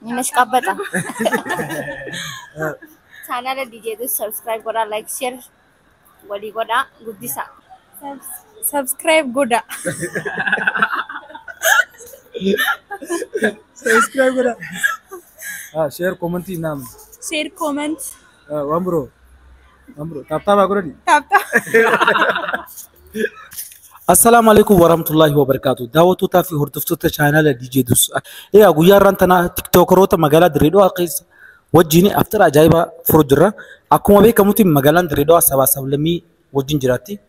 Nimesh kabata. Channel DJ do subscribe kora, like, share. Wadi goda guddisa. Subscribe goda. Subscribe kora. Share comment naam. Share comment. Wambro. Tap agora ni. Tap. Assalamualaikum warahmatullahi wabarakatuh. Dawatu tafi hordoftu ta channel DJ Dus. Aguya rantana TikTokerota magala Dredwa qis wajini after ajaiba furujra. Akuma be kamuti magalan Dredwa sabasablami wajin jirati.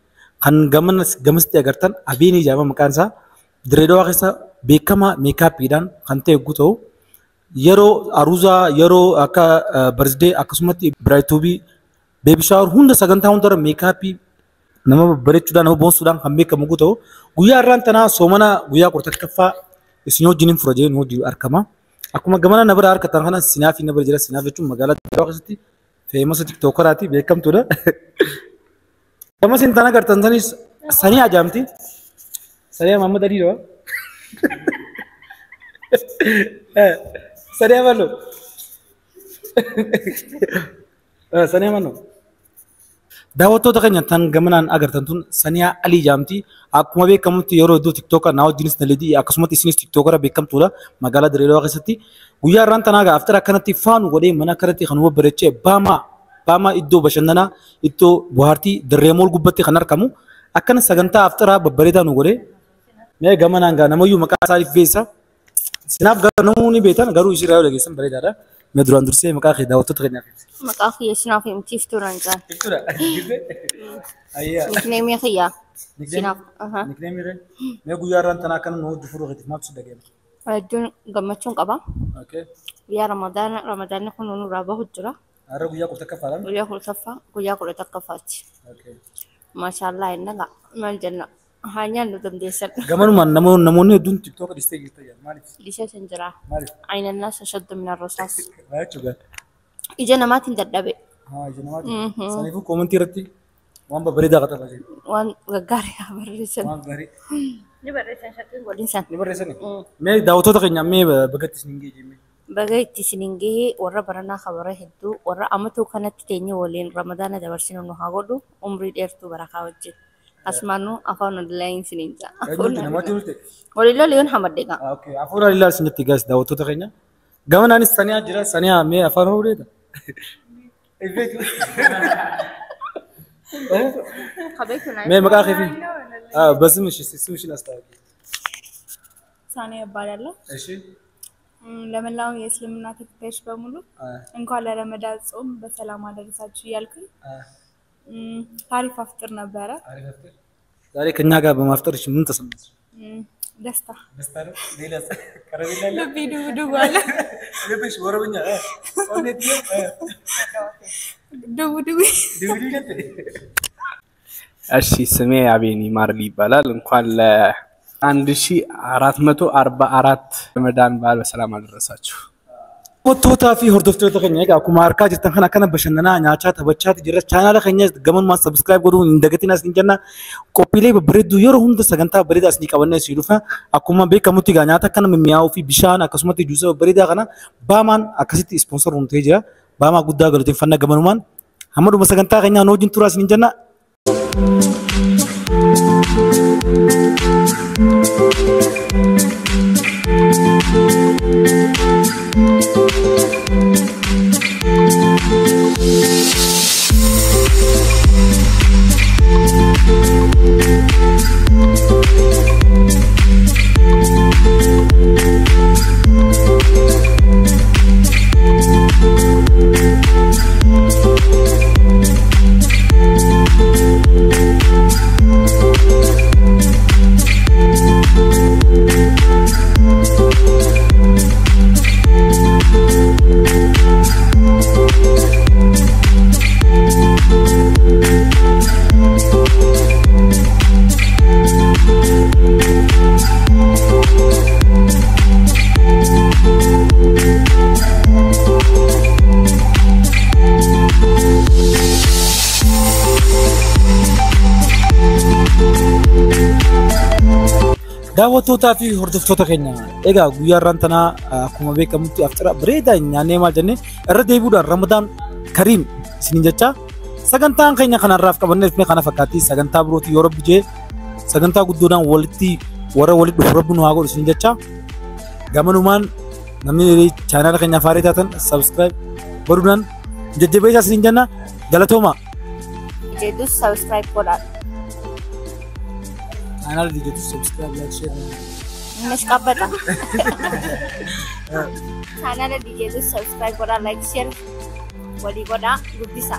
Kan gamasti agartan abini jama makansa Dredwa qisa bekama makeup idan kante guto. Yero aruza yero aka birthday akasumati brighttubi baby shower hunda saganta hundar makeup nama bareechuudhaan nama boonsuudhaan kan beekamu guutuu guyyaa irraan tanaa soomana guyyaa qorta kaffaa isin wajjin fura jedhee nu wajjin argama. Akkuma gamana na bira harkatan kana Sinaaf na bira jira. Sinaaf jechuun magaalaa Dirree keessatti feemasa tiktokeraati beekamtuudha. Gama isin tana agartan sanis sanii ajaamti. Sanii Mahammad Aliidha. Sanii Amallo. Sanii Amallo. Daawwattoota keenya tan gamanaan agartan tun Saniyaa Alii jaamti. Akkuma beekamutti yeroo iddoo TikToker naa wajjinis naledii akkasumas isinis TikTokera beekamtuudha magaalaa Dirree keessatti. Guyyaa irraan tanaa after akkanatti faanu godhee mana kanatti kan huba bareechee baama iddoo bashannanaa iddoo bohaartii Dirree Mool gubbatti kan argamu akkana sagantaa afteraa babbareedaa nu godhee mee gamanaan gaa namayyuu maqaa isaatiif beessa. Sinaaf gara namoonni beekan garuu ishii raayuu dhageessan bareedaadha. Mee duraan dursee maqaa kee daawwattoota keenyaaf. Maqaa kiyya Sinaaf himtiif turan jaan. Ibsuudha. Ayyaa. Nickname kiyya. Sinaaf. Nickname ree. Mee guyyaa irraan tanaa akkana nu hojii furuu keetiif maaltu si dhageema? Hedduun gammachuun qaba. Okay. Guyyaa Ramadaanni kun nurraa bahu jira. Har'a guyyaa kudha takkaffaa Guyyaa kudha takkafaati. Okay. Maashaallah innaga maal jenna. Hanyaan nu dandeessan. Gamanumaan namoonni hedduun TikTok dhistee jirtu jedhan maaliif? Lisee san jira. Maaliif? Aynannaa shaddu min arrosaas. Waa jechuudha. Ija namaatiin dadhabe. Ija namaatiin. Saniifuu koomentii irratti waan babbareedaa qaba jedhu. Waan gaggaarii haa barreessan. Waan gaarii. Ni barreessan shakkiin godhin san. Ni barreessani. Mee daawwattoota keenya mee bagatti isin geejjibe. Baga itti isiniin gahee warra baranaa kabara hedduu warra amatuu kanatti teenye waliin Ramadaana dabarsinu nu haa godhu umrii dheertuu barakaa wajjin. Asmaanu afaan waliin isiniin jaa. Namatti ulte. Waliloo liyoon hamadde gaa. Okay. Afaan walilaa isinitti gaas daawwattoota keenya. Gamanaanis Saniyaa jira. Saniyaa mee afaan waluuleeta. Mee maqaa kee fi basimish ስምሽን አስተዋውቂ። ሳኒያ እባላለሁ። እሺ ለመላው የእስልምና ተከታዮች በሙሉ እንኳን ለረመዳን ጾም በሰላም አደረሳችሁ እያልኩኝ አሪፍ አፍጥር ነበረ። ዛሬ ከኛ ጋር በማፍጠርሽ ምን ተሰማሽ? ደስታ ነው። ሌላስ ከረቢላ ልቤ ድው አለ። ልብሽ ወረብኛ ኦኔት ድው እሺ ስሜ አቤኒ ማርሊ ይባላል። እንኳን ለ1444 ረመዳን በዓል በሰላም አደረሳችሁ። Daawwattoota fi hordoftoota keenya egaa akkuma harkaa jirtan kana akkana bashannanaa nyaachaa taphachaa jirra. Chaanaala keenya gamanummaan subscribe godhuu hin dagatiin as hin jenna. Qophiilee babbareedduu yeroo hunda sagantaa bareedaa isinii qabannee isin dhufa. Akkuma beekamutti egaa nyaata akkana mimmi'aawuu fi bishaan akkasumas juusa babbareedaa kana baamaan akkasitti ispoonsor nu ta'ee jira. Baamaa guddaa galateeffannaa gamanummaan. Hamma dhuma sagantaa keenyaa nu wajjin turaa isin hin jenna. daawwattootaa fi hordoftoota keenya egaa guyyaa irraan tanaa akkuma beekamutti aftira bareedaa nyaannee maal jennee irra deebi'uudhaan Ramadaan Kariim isiniin jecha sagantaan keenya kanarraaf qabanneef kana fakkaatti sagantaa birootii yoo rabbi jee sagantaa guddoodhaan walitti dhufu rabbi nu haa godhu isiniin jecha gamanumaan namni chaanaala keenya faarii taatan subscribe godhuudhaan jajjabeessaa isiniin jenna galatooma. Jedus subscribe godhaa. Channel di YouTube subscribe like share. Mas kabata. Channel di YouTube subscribe godhaa like share. Wali godhaa guddisa.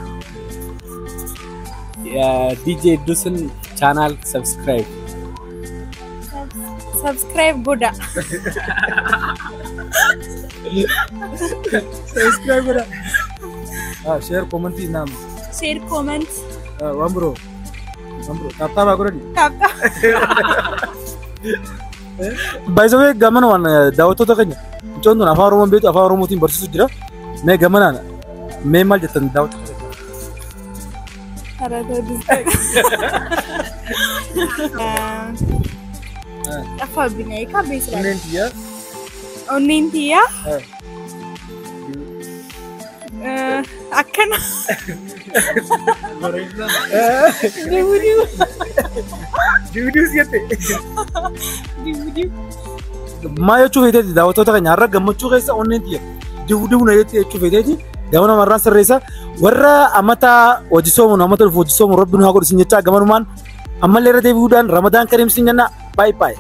DJ Dusun channel subscribe. Subscribe godhaa. Subscribe godhaa. Share comment nam. Share comment. Wambro. Tata bagura di. Tata. By the way, gaman wan daawwattoota keenya mucoon afaan Oromoo beektu afaan Oromootiin barsiisu jira. Mee gamanaan mee maal jettan daawwattoota keenya? Harata Afa binai ka besra. Onin tiya. Akkana. Diudiu siate. Maa jechuun feeteeti daawwattoota keenya har'a gammachuu keessa onneen tiyya diudiu na jechuun feeteeti gamana marraa sirreessa warra amata hojii soomuun amata dhufu hojii soomuun rabbi nu haa godhu isin jechaa gamanumaan ammallee irra deebi'uudhaan Ramadaan Kariim isin jenna bye bye.